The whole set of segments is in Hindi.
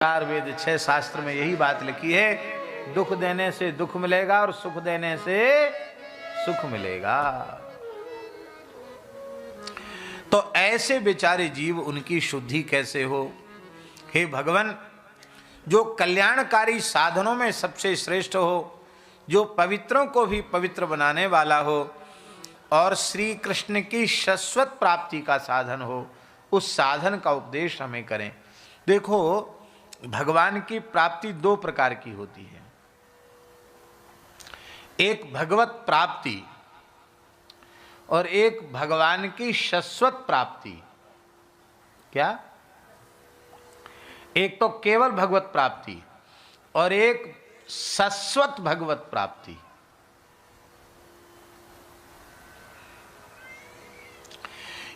चार वेद 6 शास्त्र में यही बात लिखी है, दुख देने से दुख मिलेगा और सुख देने से सुख मिलेगा। तो ऐसे बेचारे जीव, उनकी शुद्धि कैसे हो? हे भगवान, जो कल्याणकारी साधनों में सबसे श्रेष्ठ हो, जो पवित्रों को भी पवित्र बनाने वाला हो और श्री कृष्ण की शाश्वत प्राप्ति का साधन हो, उस साधन का उपदेश हमें करें। देखो, भगवान की प्राप्ति दो प्रकार की होती है, एक भगवत प्राप्ति और एक भगवान की शाश्वत प्राप्ति। क्या? एक तो केवल भगवत प्राप्ति और एक शाश्वत भगवत प्राप्ति।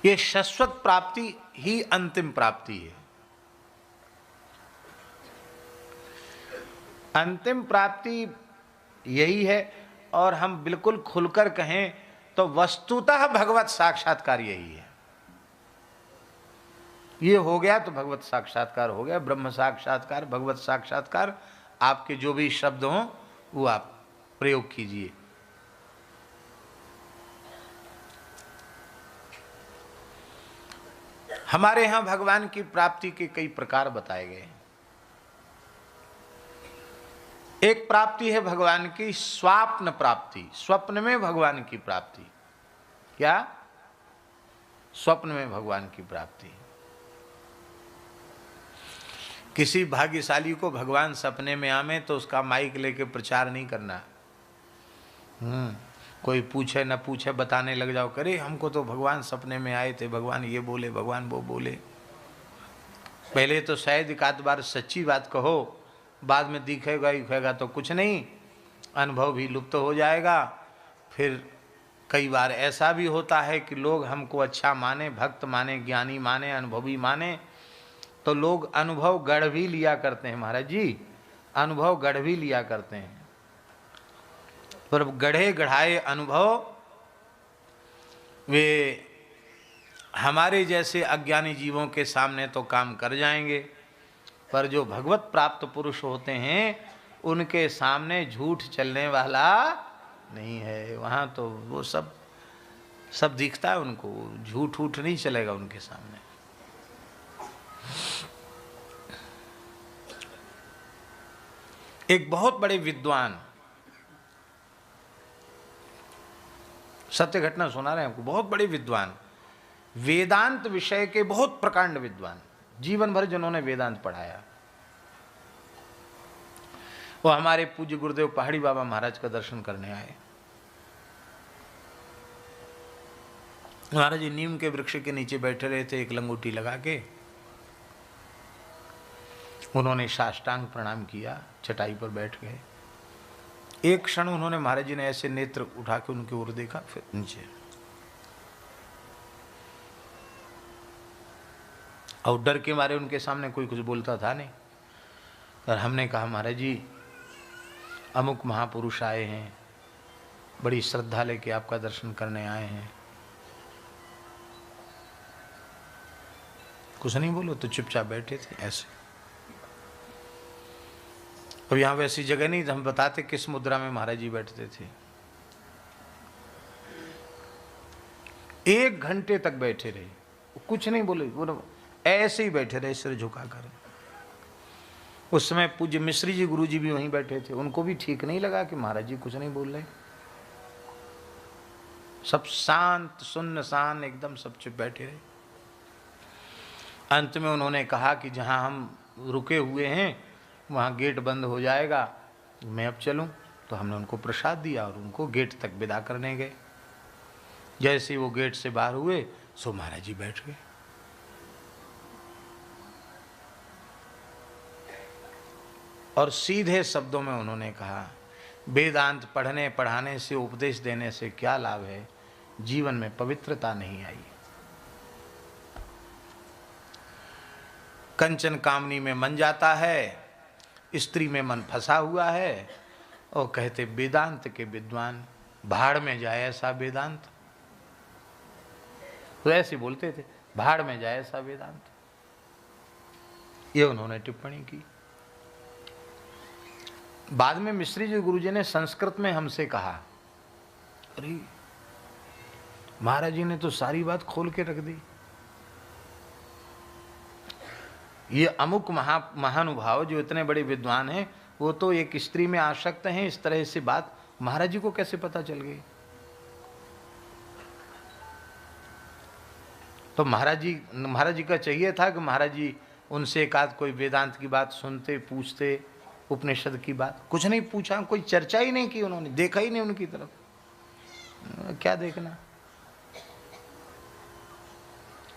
ये शाश्वत प्राप्ति ही अंतिम प्राप्ति है। अंतिम प्राप्ति यही है, और हम बिल्कुल खुलकर कहें तो वस्तुतः भगवत साक्षात्कार यही है। ये हो गया तो भगवत साक्षात्कार हो गया, ब्रह्म साक्षात्कार, भगवत साक्षात्कार। आपके जो भी शब्द हों वो आप प्रयोग कीजिए। हमारे यहां भगवान की प्राप्ति के कई प्रकार बताए गए हैं। एक प्राप्ति है भगवान की स्वाप्न प्राप्ति, स्वप्न में भगवान की प्राप्ति। क्या? स्वप्न में भगवान की प्राप्ति। किसी भाग्यशाली को भगवान सपने में आवे तो उसका माइक लेके प्रचार नहीं करना। कोई पूछे न पूछे बताने लग जाओ, करे हमको तो भगवान सपने में आए थे, भगवान ये बोले, भगवान वो बोले। पहले तो शायद एक आध बार सच्ची बात कहो, बाद में दिखेगा तो कुछ नहीं, अनुभव भी लुप्त हो जाएगा। फिर कई बार ऐसा भी होता है कि लोग हमको अच्छा माने, भक्त माने, ज्ञानी माने, अनुभवी माने, तो लोग अनुभव गढ़ भी लिया करते हैं। महाराज जी, अनुभव गढ़ भी लिया करते हैं, पर गढ़े गढ़ाए अनुभव वे हमारे जैसे अज्ञानी जीवों के सामने तो काम कर जाएंगे, पर जो भगवत प्राप्त पुरुष होते हैं उनके सामने झूठ चलने वाला नहीं है। वहाँ तो वो सब दिखता है उनको, झूठ उठ नहीं चलेगा उनके सामने। एक बहुत बड़े विद्वान, सत्य घटना सुना रहे हैं आपको, बहुत बड़े विद्वान, वेदांत विषय के बहुत प्रकांड विद्वान, जीवन भर जिन्होंने वेदांत पढ़ाया, वो हमारे पूज्य गुरुदेव पहाड़ी बाबा महाराज का दर्शन करने आए। महाराज जी नीम के वृक्ष के नीचे बैठे रहे थे, एक लंगोटी लगा के। उन्होंने साष्टांग प्रणाम किया, चटाई पर बैठ गए। एक क्षण उन्होंने, महाराज जी ने ऐसे नेत्र उठा के उनकी ओर देखा, फिर नीचे, और डर के मारे उनके सामने कोई कुछ बोलता था नहीं। और हमने कहा, महाराज जी अमुक महापुरुष आए हैं, बड़ी श्रद्धा लेके आपका दर्शन करने आए हैं। कुछ नहीं बोलो, तो चुपचाप बैठे थे ऐसे। अब यहाँ वैसी जगह नहीं, हम बताते किस मुद्रा में महाराज जी बैठते थे। 1 घंटे तक बैठे रहे, कुछ नहीं बोले, वो ऐसे ही बैठे रहे सिर झुकाकर। उस समय पूज्य मिश्री जी गुरु जी भी वहीं बैठे थे, उनको भी ठीक नहीं लगा कि महाराज जी कुछ नहीं बोल रहे। सब शांत सुन्न एकदम सब चुप बैठे रहे। अंत में उन्होंने कहा कि जहां हम रुके हुए हैं वहां गेट बंद हो जाएगा, मैं अब चलूं। तो हमने उनको प्रसाद दिया और उनको गेट तक विदा करने गए। जैसे ही वो गेट से बाहर हुए, सो महाराज जी बैठ गए। और सीधे शब्दों में उन्होंने कहा, वेदांत पढ़ने पढ़ाने से, उपदेश देने से क्या लाभ है? जीवन में पवित्रता नहीं आई। कंचन कामनी में मन जाता है, स्त्री में मन फंसा हुआ है, और कहते वेदांत के विद्वान, भाड़ में जाए ऐसा वेदांत। तो ऐसे बोलते थे, भाड़ में जाए ऐसा वेदांत। ये उन्होंने टिप्पणी की। बाद में मिश्री जी गुरुजी ने संस्कृत में हमसे कहा, अरे महाराज जी ने तो सारी बात खोल के रख दी। ये अमुक महानुभाव जो इतने बड़े विद्वान हैं, वो तो एक स्त्री में आसक्त हैं, इस तरह से बात महाराज जी को कैसे पता चल गई? तो महाराज जी का चाहिए था कि महाराज जी उनसे एक आध कोई वेदांत की बात सुनते, पूछते, उपनिषद की बात। कुछ नहीं पूछा, कोई चर्चा ही नहीं की उन्होंने, देखा ही नहीं उनकी तरफ। क्या देखना?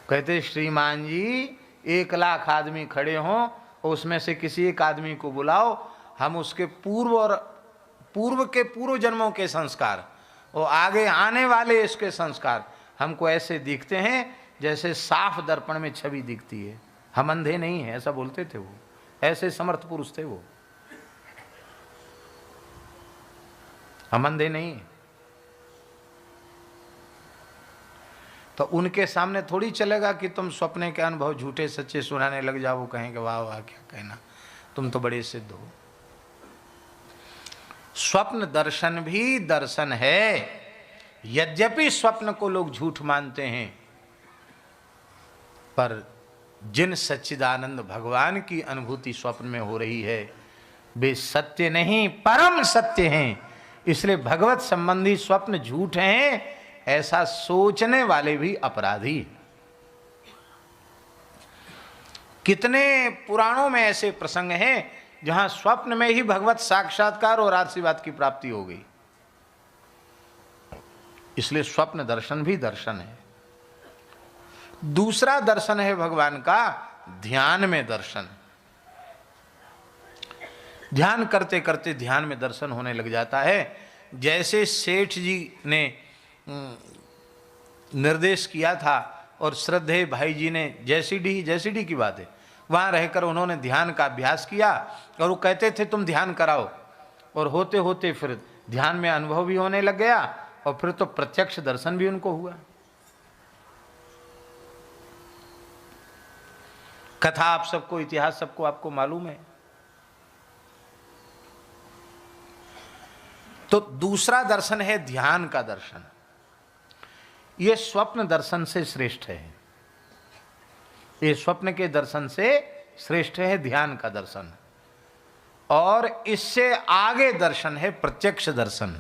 कहते पूज्य जी 1 लाख आदमी खड़े हों, उसमें से किसी एक आदमी को बुलाओ, हम उसके पूर्व के पूर्व जन्मों के संस्कार और आगे आने वाले इसके संस्कार हमको ऐसे दिखते हैं जैसे साफ दर्पण में छवि दिखती है। हम अंधे नहीं हैं, ऐसा बोलते थे वो। ऐसे समर्थ पुरुष थे वो। हम अंधे नहीं हैं। तो उनके सामने थोड़ी चलेगा कि तुम स्वप्न के अनुभव झूठे सच्चे सुनाने लग जाओ, कहेंगे वाह वाह क्या कहना, तुम तो बड़े सिद्ध हो। स्वप्न दर्शन भी दर्शन है। यद्यपि स्वप्न को लोग झूठ मानते हैं, पर जिन सच्चिदानंद भगवान की अनुभूति स्वप्न में हो रही है वे सत्य नहीं परम सत्य हैं। इसलिए भगवत संबंधी स्वप्न झूठ हैं ऐसा सोचने वाले भी अपराधी। कितने पुराणों में ऐसे प्रसंग हैं जहां स्वप्न में ही भगवत साक्षात्कार और आशीर्वाद की प्राप्ति हो गई। इसलिए स्वप्न दर्शन भी दर्शन है। दूसरा दर्शन है भगवान का ध्यान में दर्शन। ध्यान करते करते ध्यान में दर्शन होने लग जाता है। जैसे सेठ जी ने निर्देश किया था और श्रद्धेय भाई जी ने जैसीडी की बात है, वहाँ रहकर उन्होंने ध्यान का अभ्यास किया और वो कहते थे तुम ध्यान कराओ, और होते होते फिर ध्यान में अनुभव भी होने लग गया और फिर तो प्रत्यक्ष दर्शन भी उनको हुआ। कथा आप सबको, इतिहास सबको आपको मालूम है। तो दूसरा दर्शन है ध्यान का दर्शन। यह स्वप्न दर्शन से श्रेष्ठ है। ये स्वप्न के दर्शन से श्रेष्ठ है ध्यान का दर्शन। और इससे आगे दर्शन है प्रत्यक्ष दर्शन।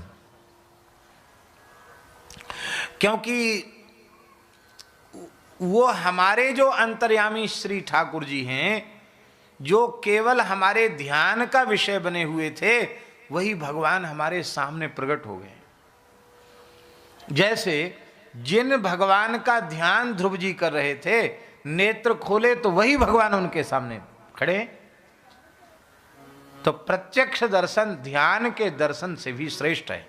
क्योंकि वो हमारे जो अंतर्यामी श्री ठाकुर जी हैं, जो केवल हमारे ध्यान का विषय बने हुए थे, वही भगवान हमारे सामने प्रकट हो गए। जैसे जिन भगवान का ध्यान ध्रुव जी कर रहे थे, नेत्र खोले तो वही भगवान उनके सामने खड़े। तो प्रत्यक्ष दर्शन ध्यान के दर्शन से भी श्रेष्ठ है।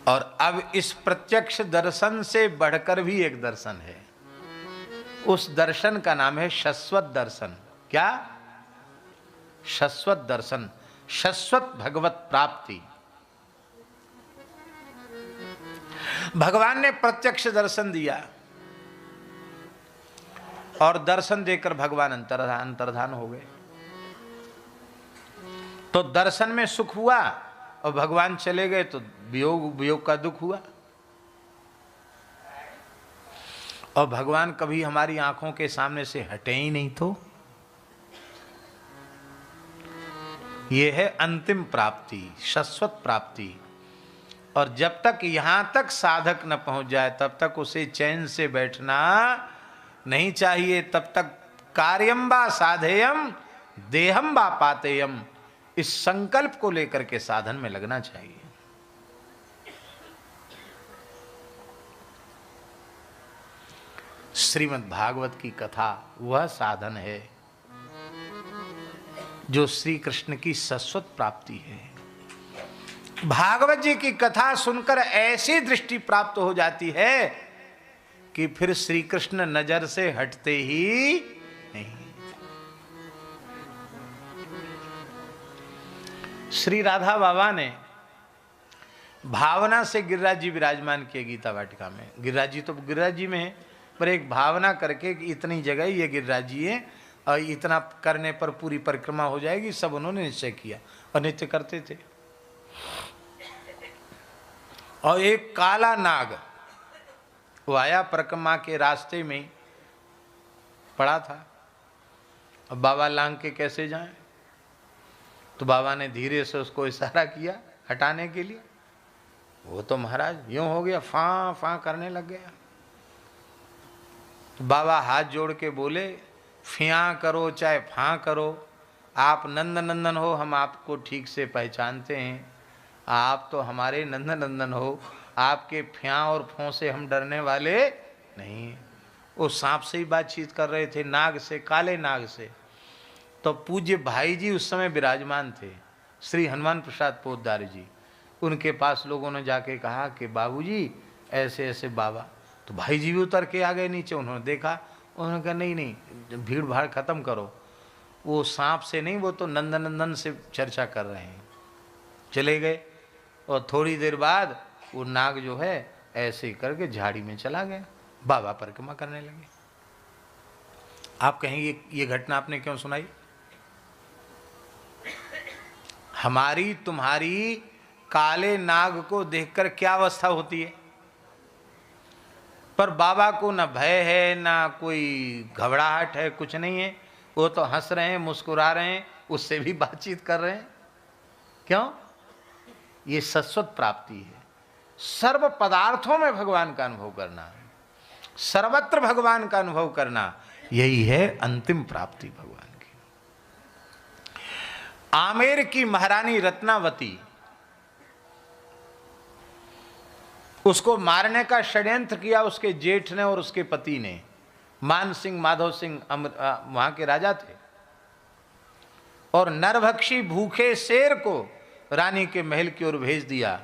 और अब इस प्रत्यक्ष दर्शन से बढ़कर भी एक दर्शन है। उस दर्शन का नाम है शाश्वत दर्शन। क्या? शाश्वत दर्शन, शाश्वत भगवत प्राप्ति। भगवान ने प्रत्यक्ष दर्शन दिया और दर्शन देकर भगवान अंतर्धान हो गए। तो दर्शन में सुख हुआ और भगवान चले गए तो वियोग का दुख हुआ। और भगवान कभी हमारी आंखों के सामने से हटे ही नहीं। तो यह है अंतिम प्राप्ति, शाश्वत प्राप्ति। और जब तक यहां तक साधक न पहुंच जाए तब तक उसे चैन से बैठना नहीं चाहिए। तब तक कार्यम वा साधेयम देहम वा पातेयम, इस संकल्प को लेकर के साधन में लगना चाहिए। श्रीमद् भागवत की कथा वह साधन है जो श्री कृष्ण की शाश्वत प्राप्ति है। भागवत जी की कथा सुनकर ऐसी दृष्टि प्राप्त हो जाती है कि फिर श्री कृष्ण नजर से हटते ही नहीं। श्री राधा बाबा ने भावना से गिरिराज जी विराजमान किए गीता वाटिका में। गिरिराज जी तो गिरिराज जी में है, पर एक भावना करके कि इतनी जगह ये गिरिराज जी है और इतना करने पर पूरी परिक्रमा हो जाएगी, सब उन्होंने निश्चय किया और नित्य करते थे। और एक काला नाग वो आया परिक्रमा के रास्ते में पड़ा था। अब बाबा लांग के कैसे जाएं? तो बाबा ने धीरे से उसको इशारा किया हटाने के लिए। वो तो महाराज यूं हो गया, फां फां करने लग गया। तो बाबा हाथ जोड़ के बोले, फिया करो चाहे फां करो, आप नंद नंदन हो, हम आपको ठीक से पहचानते हैं, आप तो हमारे नंद नंदन हो, आपके फ्या और फों से हम डरने वाले नहीं। वो सांप से ही बातचीत कर रहे थे, नाग से, काले नाग से। तो पूज्य भाई जी उस समय विराजमान थे, श्री हनुमान प्रसाद पोद्दार जी। उनके पास लोगों ने जाके कहा कि बाबूजी ऐसे ऐसे बाबा। तो भाई जी भी उतर के आ गए नीचे। उन्होंने देखा, उन्होंने कहा नहीं नहीं, भीड़ भाड़ खत्म करो, वो सांप से नहीं, वो तो नंदनंदन से चर्चा कर रहे हैं। चले गए और थोड़ी देर बाद वो नाग जो है ऐसे करके झाड़ी में चला गया। बाबा परिक्रमा करने लगे। आप कहेंगे ये घटना आपने क्यों सुनाई? हमारी तुम्हारी काले नाग को देखकर क्या अवस्था होती है, पर बाबा को न भय है, ना कोई घबराहट है, कुछ नहीं है। वो तो हंस रहे हैं, मुस्कुरा रहे हैं, उससे भी बातचीत कर रहे हैं। क्यों? ये शाश्वत प्राप्ति है। सर्व पदार्थों में भगवान का अनुभव करना, सर्वत्र भगवान का अनुभव करना, यही है अंतिम प्राप्ति भगवान की। आमेर की महारानी रत्नावती, उसको मारने का षड्यंत्र किया उसके जेठ ने और उसके पति ने। मान सिंह माधव सिंह वहां के राजा थे, और नरभक्षी भूखे शेर को रानी के महल की ओर भेज दिया।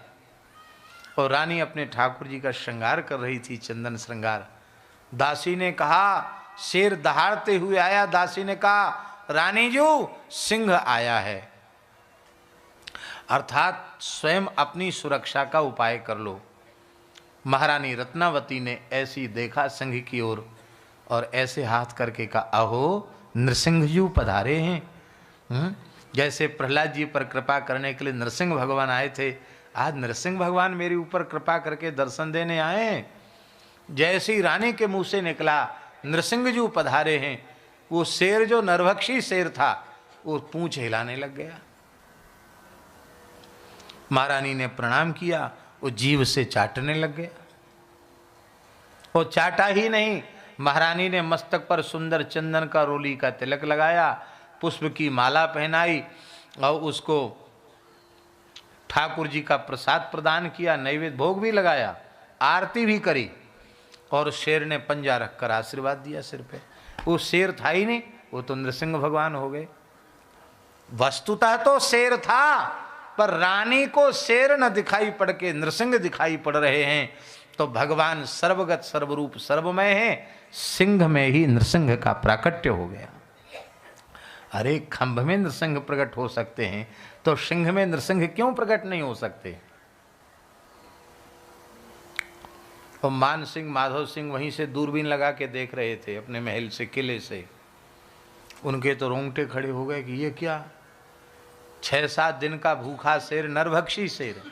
और रानी अपने ठाकुर जी का श्रृंगार कर रही थी, चंदन श्रृंगार। दासी ने कहा, शेर दहाड़ते हुए आया। दासी ने कहा, रानी जी सिंह आया है, अर्थात स्वयं अपनी सुरक्षा का उपाय कर लो। महारानी रत्नावती ने ऐसी देखा सिंह की ओर, और ऐसे हाथ करके कहा, अहो नृसिंह जी पधारे हैं। जैसे प्रहलाद जी पर कृपा करने के लिए नरसिंह भगवान आए थे, आज नरसिंह भगवान मेरे ऊपर कृपा करके दर्शन देने आए हैं। जैसे ही रानी के मुंह से निकला, नरसिंह जी पधारे हैं, वो शेर जो नरभक्षी शेर था वो पूंछ हिलाने लग गया। महारानी ने प्रणाम किया, वो जीभ से चाटने लग गया। वो चाटा ही नहीं, महारानी ने मस्तक पर सुंदर चंदन का रोली का तिलक लगाया, पुष्प की माला पहनाई, और उसको ठाकुर जी का प्रसाद प्रदान किया, नैवेद्य भोग भी लगाया, आरती भी करी, और शेर ने पंजा रखकर आशीर्वाद दिया सिर पे। वो शेर था ही नहीं, वो तो नृसिंह भगवान हो गए। वस्तुतः तो शेर था, पर रानी को शेर न दिखाई पड़ के नृसिंह दिखाई पड़ रहे हैं। तो भगवान सर्वगत सर्वरूप सर्वमय है, सिंह में ही नृसिंह का प्राकट्य हो गया। अरे खंभ में नृसिंह प्रकट हो सकते हैं, तो सिंह में नृसिंह क्यों प्रकट नहीं हो सकते? और मान सिंह माधव सिंह वहीं से दूरबीन लगा के देख रहे थे अपने महल से, किले से। उनके तो रोंगटे खड़े हो गए कि ये क्या, 6-7 दिन का भूखा शेर, नरभक्षी शेर,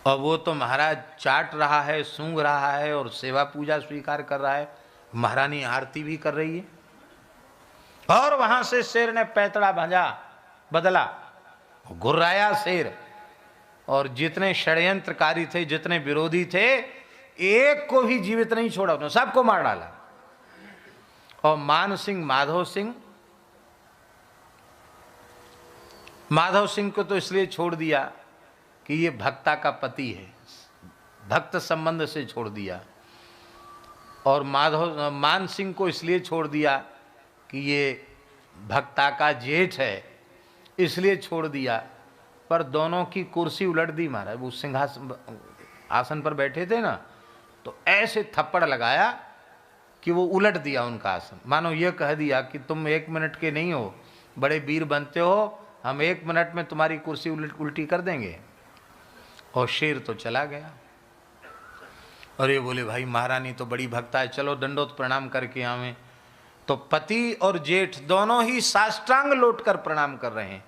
और वो तो महाराज चाट रहा है, सूंघ रहा है और सेवा पूजा स्वीकार कर रहा है। महारानी आरती भी कर रही है, और वहां से शेर ने पैतड़ा बदला, गुर्राया शेर, और जितने षड्यंत्रकारी थे, जितने विरोधी थे, एक को भी जीवित नहीं छोड़ा, उसने सबको मार डाला। और मान सिंह माधव सिंह को तो इसलिए छोड़ दिया कि ये भक्ता का पति है, भक्त संबंध से छोड़ दिया। और मान सिंह को इसलिए छोड़ दिया कि ये भक्ता का जेठ है, इसलिए छोड़ दिया। पर दोनों की कुर्सी उलट दी महाराज। वो सिंहासन आसन पर बैठे थे ना, तो ऐसे थप्पड़ लगाया कि वो उलट दिया उनका आसन। मानो ये कह दिया कि तुम 1 मिनट के नहीं हो, बड़े वीर बनते हो, हम 1 मिनट में तुम्हारी कुर्सी उल्टी कर देंगे। और शेर तो चला गया। और ये बोले, भाई महारानी तो बड़ी भक्ता है, चलो दंडोत प्रणाम करके आवें। तो पति और जेठ दोनों ही साष्टांग लौटकर प्रणाम कर रहे हैं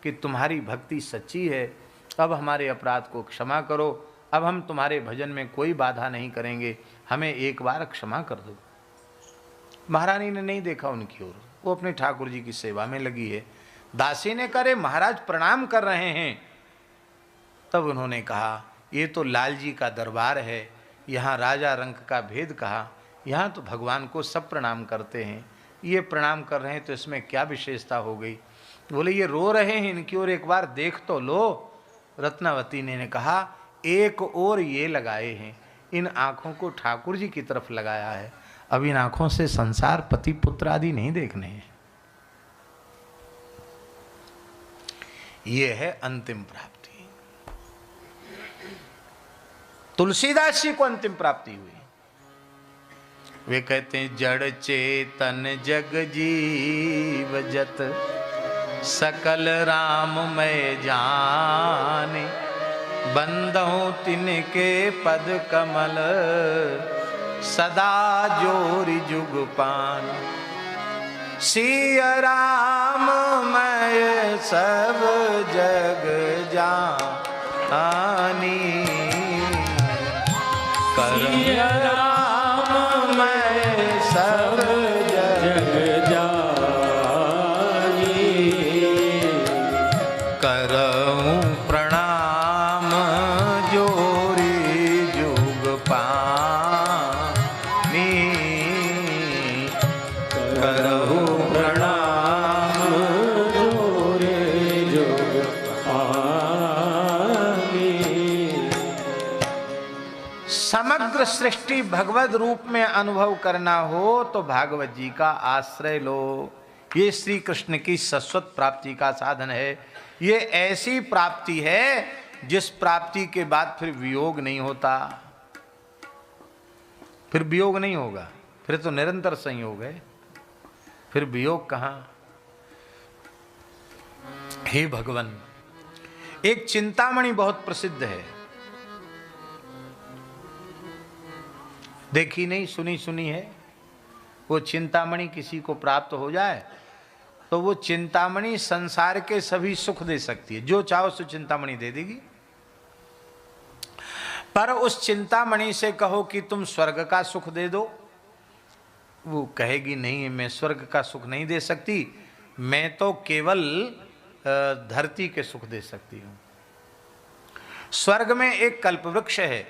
कि तुम्हारी भक्ति सच्ची है, अब हमारे अपराध को क्षमा करो, अब हम तुम्हारे भजन में कोई बाधा नहीं करेंगे, हमें एक बार क्षमा कर दो। महारानी ने नहीं देखा उनकी ओर, वो अपने ठाकुर जी की सेवा में लगी है। दासी ने करे महाराज प्रणाम कर रहे हैं। तब उन्होंने कहा ये तो लाल जी का दरबार है, यहाँ राजा रंक का भेद कहा, यहाँ तो भगवान को सब प्रणाम करते हैं, ये प्रणाम कर रहे हैं तो इसमें क्या विशेषता हो गई। बोले ये रो रहे हैं, इनकी ओर एक बार देख तो लो। रत्नावती ने कहा एक और ये लगाए हैं, इन आँखों को ठाकुर जी की तरफ लगाया है, अब इन आँखों से संसार पति पुत्र आदि नहीं देखने हैं। ये है अंतिम प्राप्ति। तुलसीदास जी को अंतिम प्राप्ति हुई। वे कहते हैं जड़ चेतन जग जीव जत सकल राम मैं जाने, बंदों तिनके पद कमल सदा जोरि जुग पान। सिया राम मैं सब जग जानी, सिया राम मैं सब जग जानी, करऊं प्रणाम जोरी जुग पानी, करऊं प्रणाम जोरी जुग पानी। समग्र सृष्टि भगवत रूप में अनुभव करना हो तो भागवत जी का आश्रय लो। ये श्री कृष्ण की शाश्वत प्राप्ति का साधन है। ये ऐसी प्राप्ति है जिस प्राप्ति के बाद फिर वियोग नहीं होता, फिर वियोग नहीं होगा, फिर तो निरंतर संयोग है, फिर वियोग कहां। हे भगवान, एक चिंतामणि बहुत प्रसिद्ध है, देखी नहीं सुनी सुनी है। वो चिंतामणि किसी को प्राप्त हो जाए तो वो चिंतामणि संसार के सभी सुख दे सकती है, जो चाहो सो चिंतामणि दे देगी। पर उस चिंतामणि से कहो कि तुम स्वर्ग का सुख दे दो, वो कहेगी नहीं, मैं स्वर्ग का सुख नहीं दे सकती, मैं तो केवल धरती के सुख दे सकती हूं। स्वर्ग में एक कल्पवृक्ष है,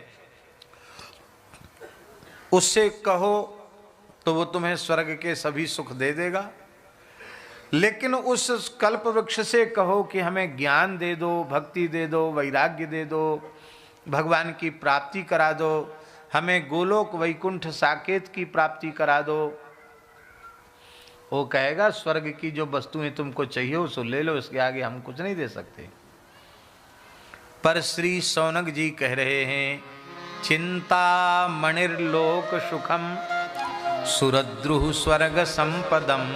उससे कहो तो वो तुम्हें स्वर्ग के सभी सुख दे देगा। लेकिन उस कल्प वृक्ष से कहो कि हमें ज्ञान दे दो, भक्ति दे दो, वैराग्य दे दो, भगवान की प्राप्ति करा दो, हमें गोलोक वैकुंठ साकेत की प्राप्ति करा दो, वो कहेगा स्वर्ग की जो वस्तुएं तुमको चाहिए उसको ले लो, इसके आगे हम कुछ नहीं दे सकते। पर श्री शौनक जी कह रहे हैं चिंता मणिर्लोक सुखम सुरद्रुः स्वर्ग संपदम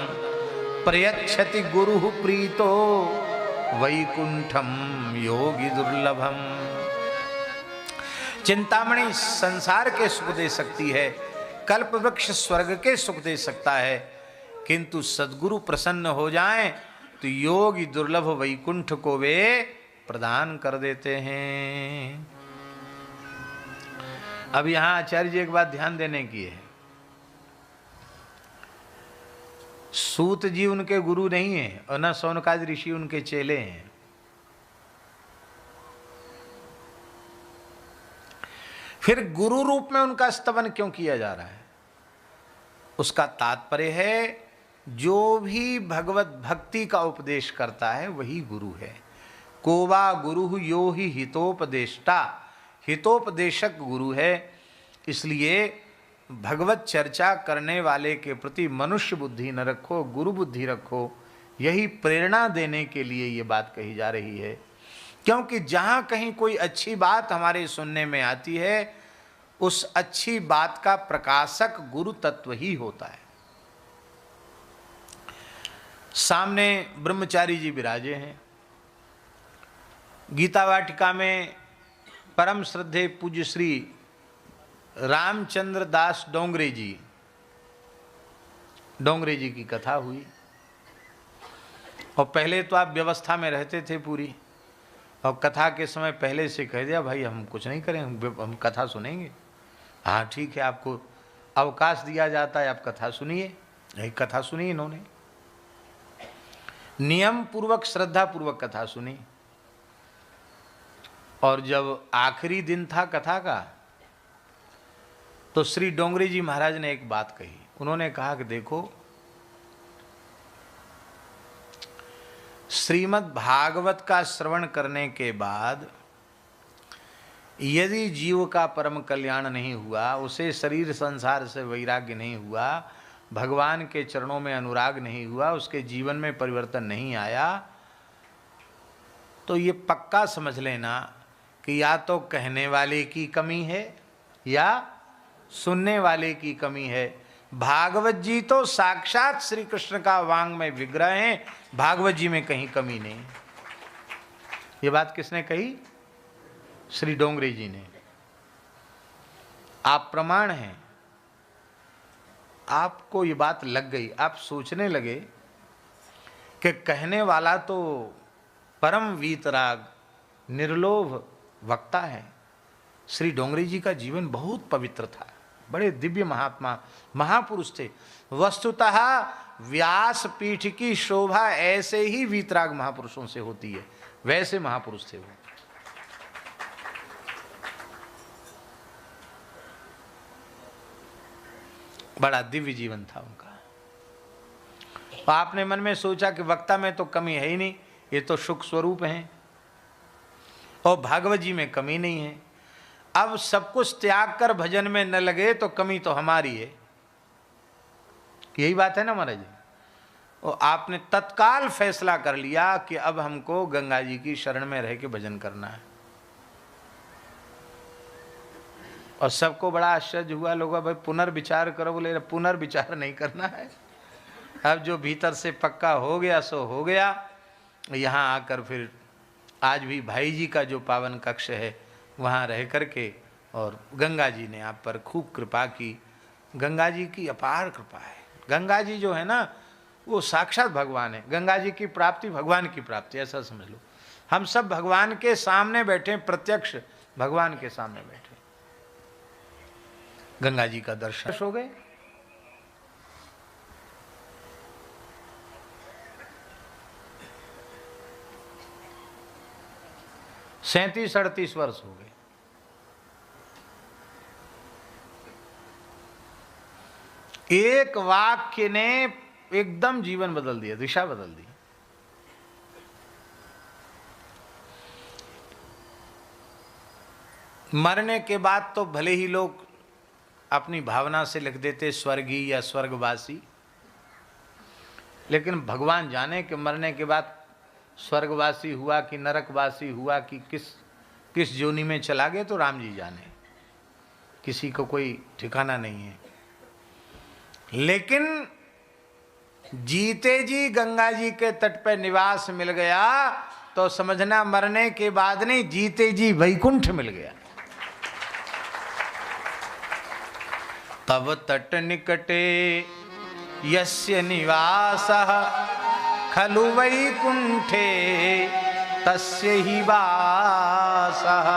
प्रयच्छति गुरु प्रीतो वैकुंठम योगी दुर्लभम। चिंतामणि संसार के सुख दे सकती है, कल्प वृक्ष स्वर्ग के सुख दे सकता है, किंतु सद्गुरु प्रसन्न हो जाएं तो योगी दुर्लभ वैकुंठ को वे प्रदान कर देते हैं। अब यहां आचार्य जी एक बात ध्यान देने की है, सूत जी उनके गुरु नहीं है और न शौनकादि ऋषि उनके चेले हैं। फिर गुरु रूप में उनका स्तवन क्यों किया जा रहा है? उसका तात्पर्य है जो भी भगवत भक्ति का उपदेश करता है वही गुरु है। कोवा गुरु यो ही हितोपदेष्टा, हितोपदेशक गुरु है। इसलिए भगवत चर्चा करने वाले के प्रति मनुष्य बुद्धि न रखो, गुरु बुद्धि रखो। यही प्रेरणा देने के लिए ये बात कही जा रही है, क्योंकि जहाँ कहीं कोई अच्छी बात हमारे सुनने में आती है उस अच्छी बात का प्रकाशक गुरु तत्व ही होता है। सामने ब्रह्मचारी जी विराजे हैं। गीता वाटिका में परम श्रद्धेय पूज्य श्री रामचंद्र दास डोंगरे जी डोंगरे जी की कथा हुई। और पहले तो आप व्यवस्था में रहते थे पूरी, और कथा के समय पहले से कह दिया भाई हम कुछ नहीं करें, हम कथा सुनेंगे। हाँ ठीक है, आपको अवकाश दिया जाता है, आप कथा सुनिए। यही कथा सुनी इन्होंने, नियम पूर्वक श्रद्धा पूर्वक कथा सुनी। और जब आखिरी दिन था कथा का, तो श्री डोंगरे जी महाराज ने एक बात कही। उन्होंने कहा कि देखो, श्रीमद् भागवत का श्रवण करने के बाद यदि जीव का परम कल्याण नहीं हुआ, उसे शरीर संसार से वैराग्य नहीं हुआ, भगवान के चरणों में अनुराग नहीं हुआ, उसके जीवन में परिवर्तन नहीं आया, तो ये पक्का समझ लेना कि या तो कहने वाले की कमी है या सुनने वाले की कमी है। भागवत जी तो साक्षात श्री कृष्ण का वांग्मय विग्रह है, भागवत जी में कहीं कमी नहीं। ये बात किसने कही? श्री डोंगरे जी ने। आप प्रमाण हैं, आपको ये बात लग गई, आप सोचने लगे कि कहने वाला तो परम वीतराग निर्लोभ वक्ता है। श्री डोंगरे जी का जीवन बहुत पवित्र था, बड़े दिव्य महात्मा महापुरुष थे। वस्तुतः व्यास पीठ की शोभा ऐसे ही वीतराग महापुरुषों से होती है, वैसे महापुरुष थे वो। बड़ा दिव्य जीवन था उनका। आपने मन में सोचा कि वक्ता में तो कमी है ही नहीं, ये तो सुख स्वरूप हैं, और भागवत जी में कमी नहीं है। अब सब कुछ त्याग कर भजन में न लगे तो कमी तो हमारी है। यही बात है ना महाराज जी। और आपने तत्काल फैसला कर लिया कि अब हमको गंगा जी की शरण में रह के भजन करना है। और सबको बड़ा आश्चर्य हुआ, लोग भाई पुनर्विचार करो। बोले पुनर्विचार नहीं करना है, अब जो भीतर से पक्का हो गया सो हो गया। यहाँ आकर फिर आज भी भाई जी का जो पावन कक्ष है वहाँ रह करके, और गंगा जी ने आप पर खूब कृपा की। गंगा जी की अपार कृपा है। गंगा जी जो है ना, वो साक्षात भगवान है। गंगा जी की प्राप्ति भगवान की प्राप्ति, ऐसा समझ लो। हम सब भगवान के सामने बैठे, प्रत्यक्ष भगवान के सामने बैठे। गंगा जी का दर्शन हो गए। सैंतीस 38 वर्ष हो गए। एक वाक्य ने एकदम जीवन बदल दिया, दिशा बदल दी। मरने के बाद तो भले ही लोग अपनी भावना से लिख देते स्वर्गीय या स्वर्गवासी, लेकिन भगवान जाने कि मरने के बाद स्वर्गवासी हुआ कि नरकवासी हुआ कि किस योनि में चला गया, तो राम जी जाने, किसी को कोई ठिकाना नहीं है। लेकिन जीते जी गंगा जी के तट पे निवास मिल गया तो समझना मरने के बाद नहीं, जीते जी वैकुंठ मिल गया। तब तट निकटे यस्य निवासः खलु वैकुंठे तस्य ही वासः।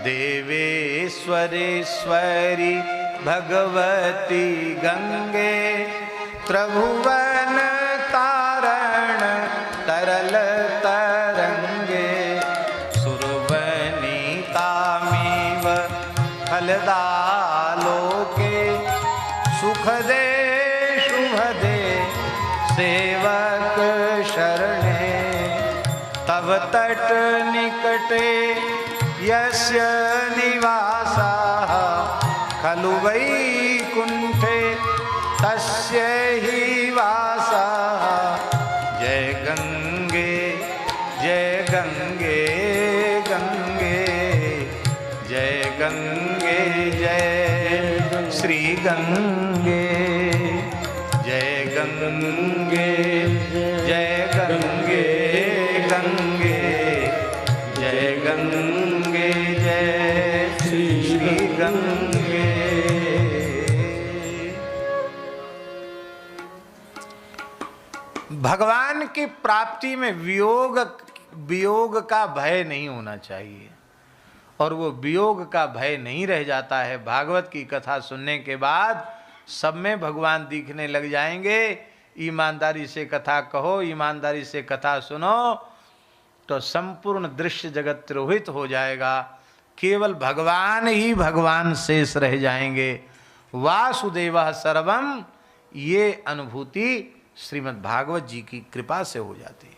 देवेश्वरेश्वरी भगवती गंगे त्रिभुवन तारण तरल तरंगे। सुरवनितामिव फलदालोके सुखदे शुभदे सेवक शरणे। तब तट निकटे यस्य निवासः खलु वैकुंठे तस्य ही वासः। जय गंगे जय गंगे गंगे जय गंगे जय श्री गंगे। जय गंगे जय गंगे गंगे जय गंगे जय श्री गंगे। भगवान की प्राप्ति में वियोग का भय नहीं होना चाहिए, और वो वियोग का भय नहीं रह जाता है। भागवत की कथा सुनने के बाद सब में भगवान दिखने लग जाएंगे। ईमानदारी से कथा कहो, ईमानदारी से कथा सुनो, तो संपूर्ण दृश्य जगत तिरोहित हो जाएगा। केवल भगवान ही भगवान शेष रह जाएंगे। वासुदेवः सर्वम, ये अनुभूति श्रीमद् भागवत जी की कृपा से हो जाती है।